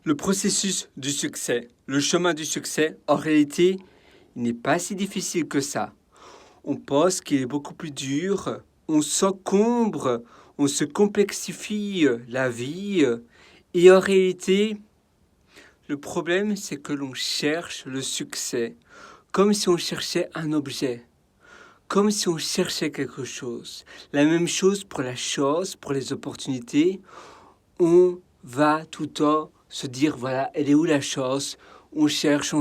Le processus du succès, le chemin du succès, en réalité, il n'est pas si difficile que ça. On pense qu'il est beaucoup plus dur, on s'encombre, on se complexifie la vie, et en réalité, le problème, c'est que l'on cherche le succès, comme si on cherchait un objet, comme si on cherchait quelque chose. La même chose pour la chose, pour les opportunités. On va tout le temps se dire, voilà, elle est où la chose? On cherche,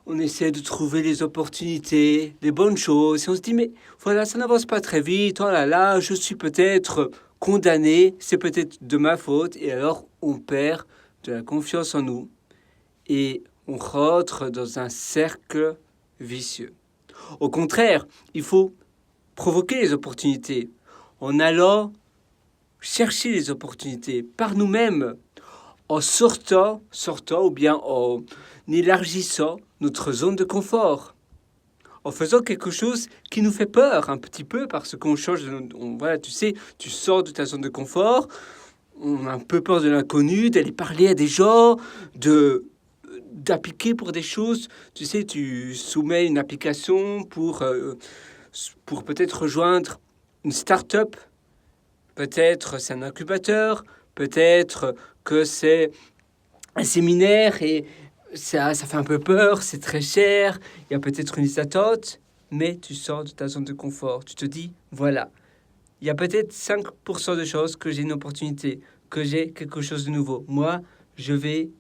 on essaie de trouver les opportunités, les bonnes choses. Et on se dit, mais voilà, ça n'avance pas très vite. Oh là là, je suis peut-être condamné, c'est peut-être de ma faute. Et alors, on perd de la confiance en nous et on rentre dans un cercle vicieux. Au contraire, il faut provoquer les opportunités en allant chercher les opportunités par nous-mêmes, en sortant ou bien en élargissant notre zone de confort, en faisant quelque chose qui nous fait peur un petit peu parce qu'on change, voilà, tu sais, tu sors de ta zone de confort, on a un peu peur de l'inconnu, d'aller parler à des gens, d'appliquer pour des choses. Tu sais, tu soumets une application pour peut-être rejoindre une start-up. Peut-être c'est un incubateur, peut-être que c'est un séminaire et ça fait un peu peur, c'est très cher, il y a peut-être une liste d'attente, mais tu sors de ta zone de confort. Tu te dis, voilà, il y a peut-être 5% de choses que j'ai une opportunité, que j'ai quelque chose de nouveau. Moi, je vais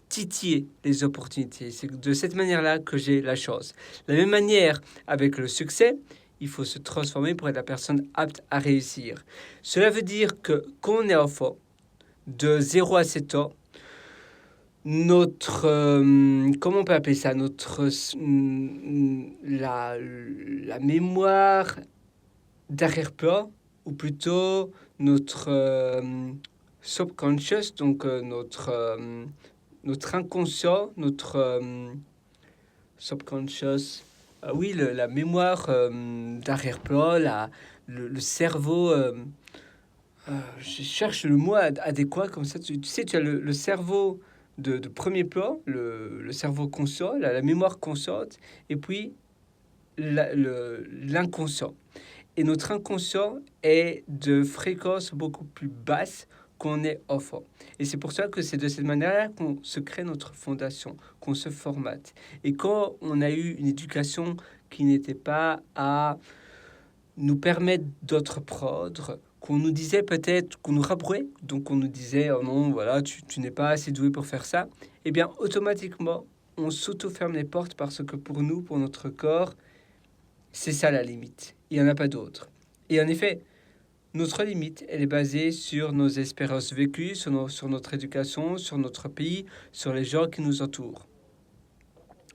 titiller les opportunités. C'est de cette manière-là que j'ai la chance. De la même manière, avec le succès, il faut se transformer pour être la personne apte à réussir. Cela veut dire que quand on est enfant, de 0 à 7 ans, notre, comment on peut appeler ça, la mémoire d'arrière-plan, ou plutôt notre subconscious, donc notre inconscient, notre subconscious, oui, la mémoire d'arrière-plan, le cerveau, je cherche le mot adéquat, comme ça, tu sais, tu as le cerveau de premier plan, le cerveau conscient, la mémoire consciente, et puis l'inconscient. Et notre inconscient est de fréquence beaucoup plus basse qu'on est enfant. Et c'est pour ça que c'est de cette manière qu'on se crée notre fondation, qu'on se formate. Et quand on a eu une éducation qui n'était pas à nous permettre d'entreprendre, qu'on nous disait peut-être, qu'on nous rabrouait, donc on nous disait, oh non, voilà, tu n'es pas assez doué pour faire ça, eh bien, automatiquement, on s'auto-ferme les portes parce que pour nous, pour notre corps, c'est ça la limite. Il n'y en a pas d'autre. Et en effet, notre limite, elle est basée sur nos expériences vécues, sur notre éducation, sur notre pays, sur les gens qui nous entourent.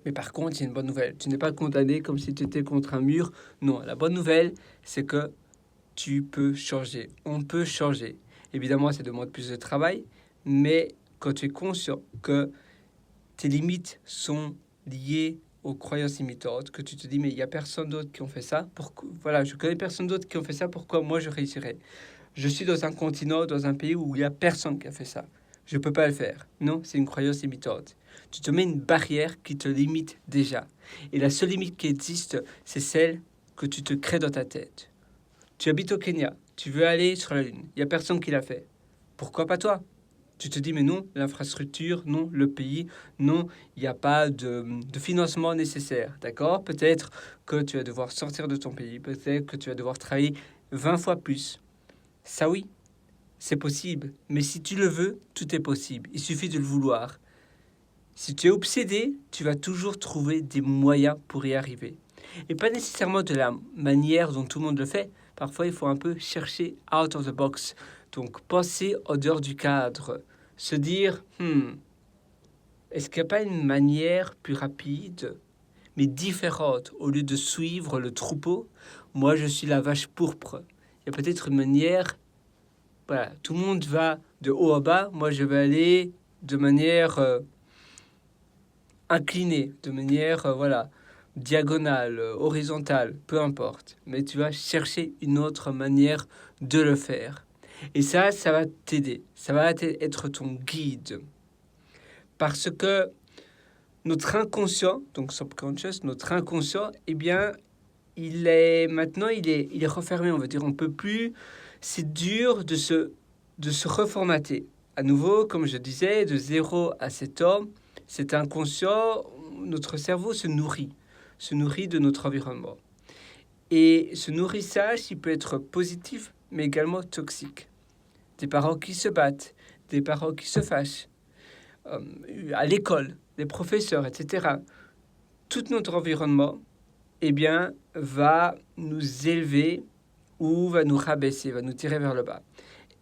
Mais par contre, il y a une bonne nouvelle. Tu n'es pas condamné comme si tu étais contre un mur. Non, la bonne nouvelle, c'est que tu peux changer. On peut changer. Évidemment, ça demande plus de travail, mais quand tu es conscient que tes limites sont liées aux croyances limitantes, que tu te dis, mais il n'y a personne d'autre qui ont fait ça. Voilà, je connais personne d'autre qui ont fait ça, pourquoi moi je réussirais? Je suis dans un continent, dans un pays où il n'y a personne qui a fait ça. Je ne peux pas le faire. Non, c'est une croyance limitante. Tu te mets une barrière qui te limite déjà. Et la seule limite qui existe, c'est celle que tu te crées dans ta tête. Tu habites au Kenya, tu veux aller sur la Lune, il n'y a personne qui l'a fait. Pourquoi pas toi? Tu te dis, mais non, l'infrastructure, non, le pays, non, il n'y a pas de financement nécessaire, d'accord? Peut-être que tu vas devoir sortir de ton pays, peut-être que tu vas devoir travailler 20 fois plus. Ça oui, c'est possible, mais si tu le veux, tout est possible, il suffit de le vouloir. Si tu es obsédé, tu vas toujours trouver des moyens pour y arriver. Et pas nécessairement de la manière dont tout le monde le fait. Parfois, il faut un peu chercher out of the box. Donc, penser en dehors du cadre. Se dire, est-ce qu'il n'y a pas une manière plus rapide, mais différente, au lieu de suivre le troupeau? Moi, je suis la vache pourpre. Il y a peut-être une manière, voilà, tout le monde va de haut à bas. Moi, je vais aller de manière inclinée, de manière, voilà, diagonale, horizontale, peu importe. Mais tu vas chercher une autre manière de le faire. Et ça va t'aider. Ça va être ton guide. Parce que notre inconscient, donc subconscious, notre inconscient, eh bien, il est refermé, on va dire. On peut plus. C'est dur de se reformater. À nouveau, comme je disais, de 0 à 7 ans, cet inconscient, notre cerveau se nourrit de notre environnement. Et ce nourrissage, il peut être positif, mais également toxique. Des parents qui se battent, des parents qui se fâchent, à l'école, des professeurs, etc. Tout notre environnement, eh bien, va nous élever ou va nous rabaisser, va nous tirer vers le bas.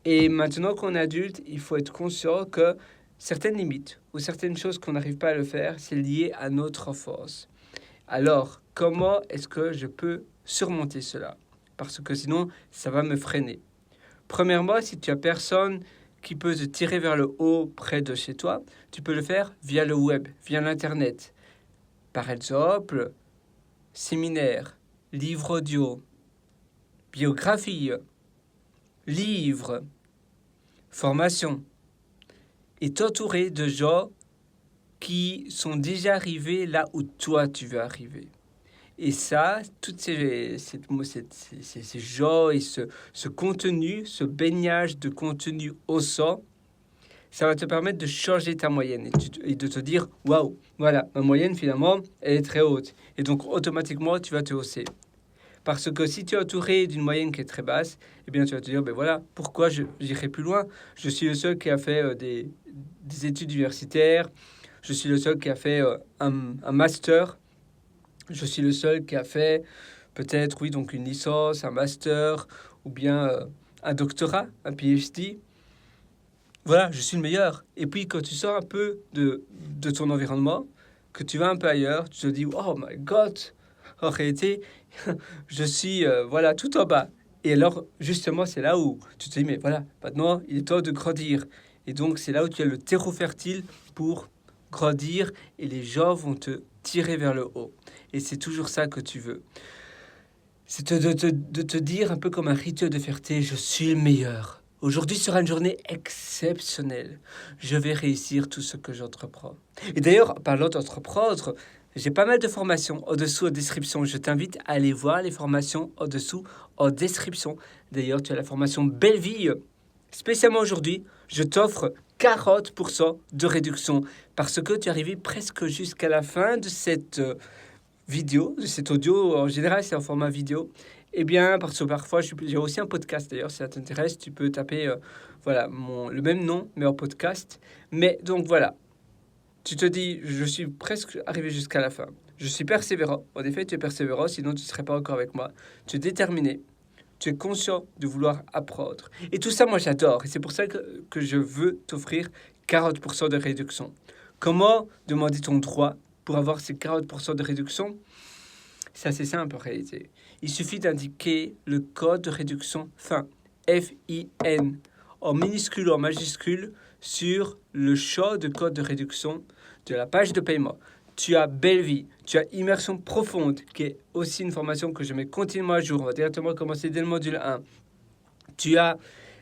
Et maintenant qu'on est adulte, il faut être conscient que certaines limites ou certaines choses qu'on n'arrive pas à le faire, c'est lié à notre enfance. Alors, comment est-ce que je peux surmonter cela? Parce que sinon, ça va me freiner. Premièrement, si tu as personne qui peut te tirer vers le haut près de chez toi, tu peux le faire via le web, via l'Internet. Par exemple, séminaires, livres audio, biographies, livres, formations. Et t'entourer de gens qui sont déjà arrivés là où toi tu veux arriver. Et ça, toutes ces gens et ce contenu, ce baignage de contenu au sang, ça va te permettre de changer ta moyenne et de te dire, waouh, voilà, ma moyenne finalement, elle est très haute. Et donc automatiquement, tu vas te hausser. Parce que si tu es entouré d'une moyenne qui est très basse, eh bien tu vas te dire, ben voilà, pourquoi j'irai plus loin? Je suis le seul qui a fait des études universitaires, je suis le seul qui a fait un master, je suis le seul qui a fait peut-être, oui, donc une licence, un master, ou bien un doctorat, un PhD. Voilà, je suis le meilleur. Et puis quand tu sors un peu de ton environnement, que tu vas un peu ailleurs, tu te dis, oh my God, en réalité, je suis voilà, tout en bas. Et alors, justement, c'est là où tu te dis, mais voilà, maintenant, il est temps de grandir. Et donc, c'est là où tu as le terreau fertile pour grandir et les gens vont te tirer vers le haut. Et c'est toujours ça que tu veux. C'est de te dire un peu comme un rituel de fierté, je suis le meilleur. Aujourd'hui sera une journée exceptionnelle. Je vais réussir tout ce que j'entreprends. Et d'ailleurs, parlant d'entreprendre, j'ai pas mal de formations au-dessous en description. Je t'invite à aller voir les formations au-dessous en description. D'ailleurs, tu as la formation Belle Vie. Spécialement aujourd'hui, je t'offre 40% de réduction parce que tu es arrivé presque jusqu'à la fin de cette vidéo, de cet audio. En général, c'est en format vidéo. Eh bien, parce que parfois, j'ai aussi un podcast. D'ailleurs, si ça t'intéresse, tu peux taper voilà, le même nom, mais en podcast. Mais donc voilà, tu te dis, je suis presque arrivé jusqu'à la fin. Je suis persévérant. En effet, tu es persévérant, sinon tu ne serais pas encore avec moi. Tu es déterminé. Tu es conscient de vouloir apprendre. Et tout ça, moi, j'adore. Et c'est pour ça que je veux t'offrir 40% de réduction. Comment demander ton droit pour avoir ces 40% de réduction? C'est assez simple en réalité. Il suffit d'indiquer le code de réduction FIN, F-I-N, en minuscule ou en majuscule, sur le champ de code de réduction de la page de paiement. Tu as Belle Vie, tu as Immersion Profonde, qui est aussi une formation que je mets continuellement à jour. On va directement commencer dès le module 1. Tu as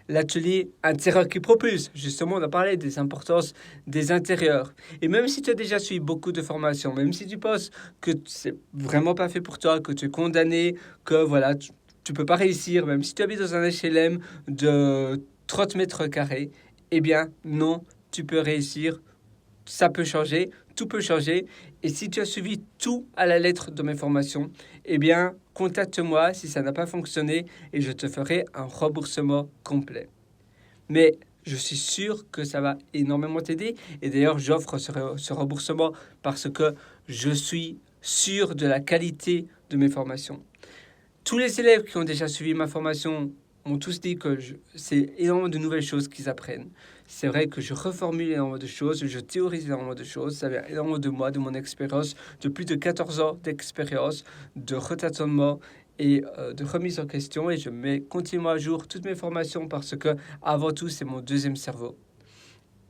l'atelier intérieur qui propulse. Justement, on a parlé des importances des intérieurs. Et même si tu as déjà suivi beaucoup de formations, même si tu penses que c'est vraiment pas fait pour toi, que tu es condamné, que voilà, tu peux pas réussir, même si tu habites dans un HLM de 30 mètres carrés, eh bien, non, tu peux réussir. Ça peut changer, tout peut changer. Et si tu as suivi tout à la lettre de mes formations, eh bien, contacte-moi si ça n'a pas fonctionné et je te ferai un remboursement complet. Mais je suis sûr que ça va énormément t'aider. Et d'ailleurs, j'offre ce remboursement parce que je suis sûr de la qualité de mes formations. Tous les élèves qui ont déjà suivi ma formation m'ont tous dit que c'est énormément de nouvelles choses qu'ils apprennent. C'est vrai que je reformule énormément de choses, je théorise énormément de choses, ça vient énormément de moi, de mon expérience, de plus de 14 ans d'expérience, de retâtonnement et de remise en question. Et je mets continuellement à jour toutes mes formations parce que, avant tout, c'est mon deuxième cerveau.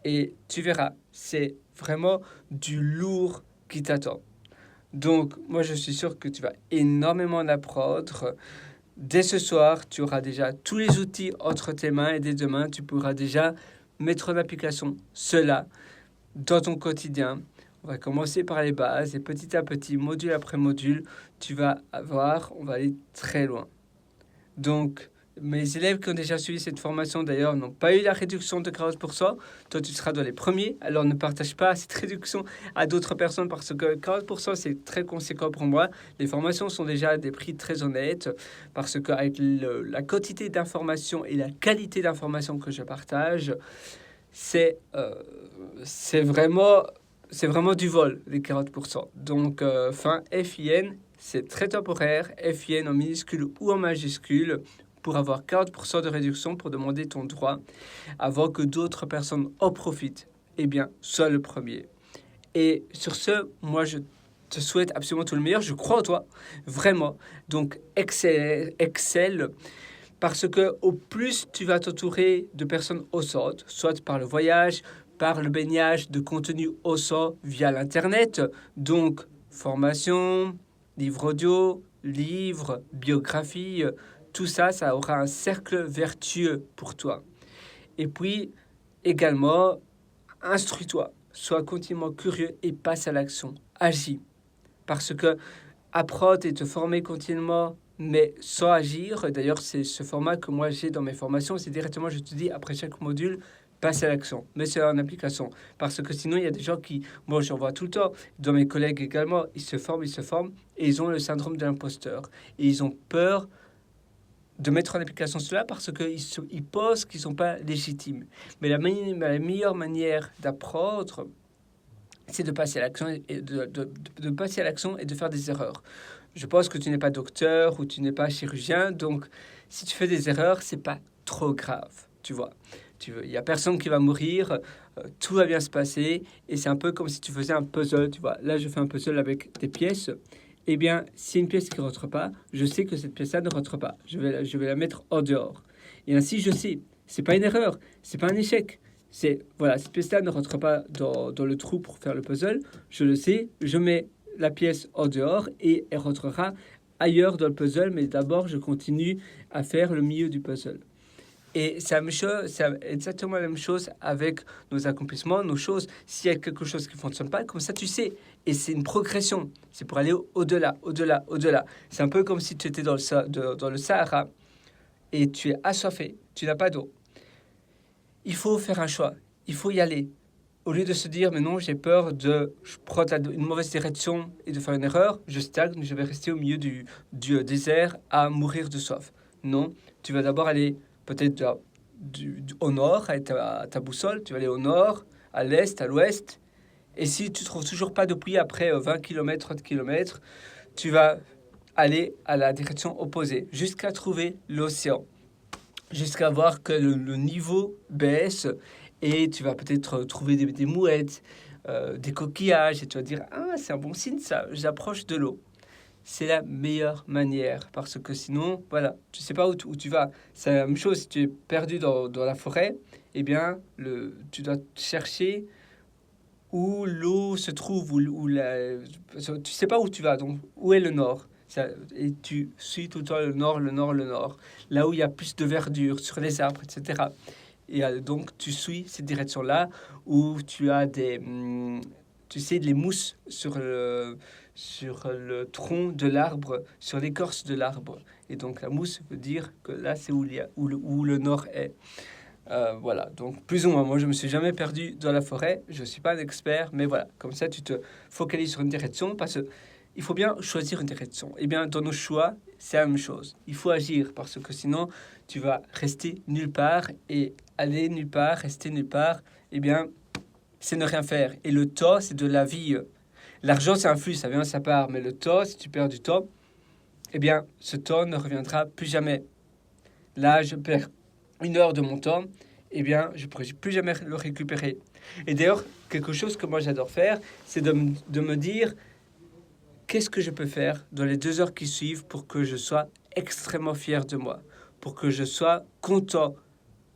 Et tu verras, c'est vraiment du lourd qui t'attend. Donc, moi, je suis sûr que tu vas énormément en apprendre. Dès ce soir, tu auras déjà tous les outils entre tes mains et dès demain, tu pourras déjà mettre en application cela. dans ton quotidien. On va commencer par les bases et petit à petit, module après module, tu vas voir, on va aller très loin. Donc, mes élèves qui ont déjà suivi cette formation, d'ailleurs, n'ont pas eu la réduction de 40%. Toi, tu seras dans les premiers. Alors, ne partage pas cette réduction à d'autres personnes parce que 40%, c'est très conséquent pour moi. Les formations sont déjà à des prix très honnêtes parce qu'avec la quantité d'informations et la qualité d'informations que je partage, c'est vraiment du vol, les 40%. Donc, FIN, c'est très temporaire, FIN en minuscule ou en majuscule, pour avoir 40% de réduction pour demander ton droit avant que d'autres personnes en profitent. Eh bien, sois le premier. Et sur ce, moi, je te souhaite absolument tout le meilleur. Je crois en toi, vraiment. Donc, excelle. Parce que au plus tu vas t'entourer de personnes ossantes, soit par le voyage, par le baignage de contenu osant via l'Internet, donc formation, livres audio, livres, biographie, tout ça, ça aura un cercle vertueux pour toi. Et puis, également, instruis-toi, sois continuellement curieux et passe à l'action, agis. Parce que apprendre et te former continuellement, mais sans agir, d'ailleurs c'est ce format que moi j'ai dans mes formations, c'est directement je te dis après chaque module, passe à l'action, mets ça en application. Parce que sinon il y a des gens qui, moi j'en vois tout le temps, dans mes collègues également, ils se forment, et ils ont le syndrome de l'imposteur. Et ils ont peur de mettre en application cela parce qu'ils pensent qu'ils ne sont pas légitimes. Mais la meilleure manière d'apprendre, c'est de passer à l'action et de passer à l'action et de faire des erreurs. Je pense que tu n'es pas docteur ou tu n'es pas chirurgien, donc si tu fais des erreurs, c'est pas trop grave, tu vois. Il y a personne qui va mourir, tout va bien se passer, et c'est un peu comme si tu faisais un puzzle, tu vois. Là, je fais un puzzle avec des pièces. Eh bien, si une pièce qui ne rentre pas, je sais que cette pièce-là ne rentre pas. Je vais la mettre en dehors. Et ainsi, je sais. C'est pas une erreur, c'est pas un échec. C'est, voilà, cette pièce-là ne rentre pas dans le trou pour faire le puzzle. Je le sais, je mets la pièce en dehors et elle rentrera ailleurs dans le puzzle. Mais d'abord, je continue à faire le milieu du puzzle. Et c'est exactement la même chose avec nos accomplissements, nos choses. S'il y a quelque chose qui ne fonctionne pas, comme ça tu sais. Et c'est une progression. C'est pour aller au-delà, au-delà, au-delà. C'est un peu comme si tu étais dans le Sahara et tu es assoiffé, tu n'as pas d'eau. Il faut faire un choix. Il faut y aller. Au lieu de se dire, mais non, j'ai peur de prendre une mauvaise direction et de faire une erreur, je stagne, je vais rester au milieu du désert à mourir de soif. Non, tu vas d'abord aller peut-être au nord, avec ta boussole, tu vas aller au nord, à l'est, à l'ouest. Et si tu ne trouves toujours pas de pluie après 20 km, 30 km, tu vas aller à la direction opposée, jusqu'à trouver l'océan, jusqu'à voir que le niveau baisse, et tu vas peut-être trouver des mouettes, des coquillages, et tu vas dire « Ah, c'est un bon signe ça, j'approche de l'eau ». C'est la meilleure manière, parce que sinon, voilà, tu ne sais pas où tu vas. C'est la même chose, si tu es perdu dans la forêt, eh bien, tu dois chercher où l'eau se trouve, tu ne sais pas où tu vas, donc où est le nord. Et tu suis tout le temps le nord, là où il y a plus de verdure, sur les arbres, etc. Et donc, tu suis cette direction-là, où tu as tu sais, les mousses sur le tronc de l'arbre, sur l'écorce de l'arbre. Et donc, la mousse veut dire que là, c'est où le nord est. Voilà, donc plus ou moins, moi je me suis jamais perdu dans la forêt, je suis pas un expert, mais voilà, comme ça tu te focalises sur une direction, parce qu'il faut bien choisir une direction. Et bien dans nos choix, c'est la même chose, il faut agir, parce que sinon tu vas rester nulle part, et aller nulle part, rester nulle part, eh bien c'est ne rien faire. Et le temps, c'est de la vie. L'argent c'est un flux, ça vient, ça part, mais le temps, si tu perds du temps, eh bien ce temps ne reviendra plus jamais. Là, je perds 1 heure de mon temps, eh bien, je ne pourrai plus jamais le récupérer. Et d'ailleurs, quelque chose que moi j'adore faire, c'est de me dire qu'est-ce que je peux faire dans les 2 heures qui suivent pour que je sois extrêmement fier de moi, pour que je sois content,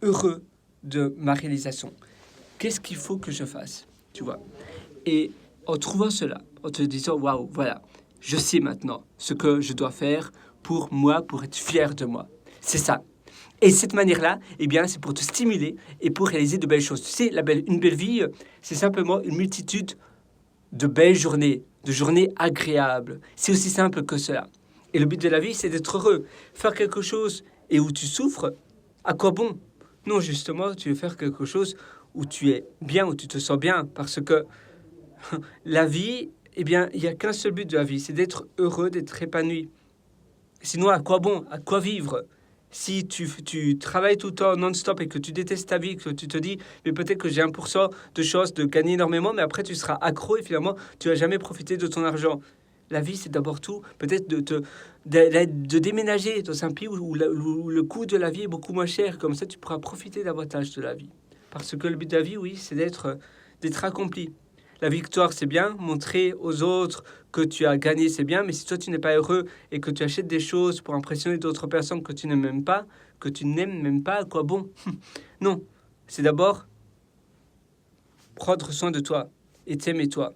heureux de ma réalisation. Qu'est-ce qu'il faut que je fasse, tu vois? Et en trouvant cela, en te disant, waouh, voilà, je sais maintenant ce que je dois faire pour moi, pour être fier de moi. C'est ça. Et cette manière-là, eh bien, c'est pour te stimuler et pour réaliser de belles choses. Tu sais, une belle vie, c'est simplement une multitude de belles journées, de journées agréables. C'est aussi simple que cela. Et le but de la vie, c'est d'être heureux. Faire quelque chose et où tu souffres, à quoi bon? Non, justement, tu veux faire quelque chose où tu es bien, où tu te sens bien. Parce que la vie, eh bien, il n'y a qu'un seul but de la vie, c'est d'être heureux, d'être épanoui. Sinon, à quoi bon? À quoi vivre? Si tu travailles tout le temps non-stop et que tu détestes ta vie, que tu te dis, mais peut-être que j'ai 1% de chance de gagner énormément, mais après tu seras accro et finalement tu vas jamais profiter de ton argent. La vie, c'est d'abord tout, peut-être de déménager dans un pays où le coût de la vie est beaucoup moins cher. Comme ça, tu pourras profiter davantage de la vie. Parce que le but de la vie, oui, c'est d'être accompli. La victoire, c'est bien. Montrer aux autres que tu as gagné, c'est bien. Mais si toi, tu n'es pas heureux et que tu achètes des choses pour impressionner d'autres personnes que tu n'aimes même pas, à quoi bon? Non, c'est d'abord prendre soin de toi et t'aimer toi.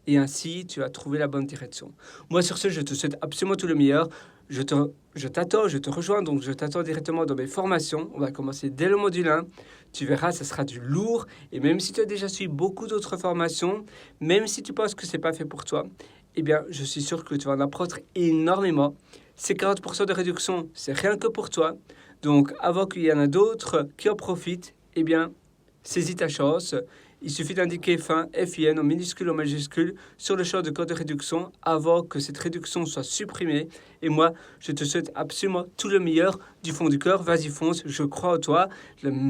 Et ainsi, tu vas trouver la bonne direction. Moi, sur ce, je te souhaite absolument tout le meilleur. Je t'attends, je te rejoins, donc je t'attends directement dans mes formations. On va commencer dès le module 1. Tu verras, ça sera du lourd. Et même si tu as déjà suivi beaucoup d'autres formations, même si tu penses que ce n'est pas fait pour toi, eh bien, je suis sûr que tu vas en apprendre énormément. Ces 40% de réduction, c'est rien que pour toi. Donc, avant qu'il y en a d'autres qui en profitent, eh bien, saisis ta chance. Il suffit d'indiquer fin FIN en minuscule ou en majuscule sur le champ de code de réduction avant que cette réduction soit supprimée. Et moi, je te souhaite absolument tout le meilleur du fond du cœur. Vas-y, fonce, je crois en toi.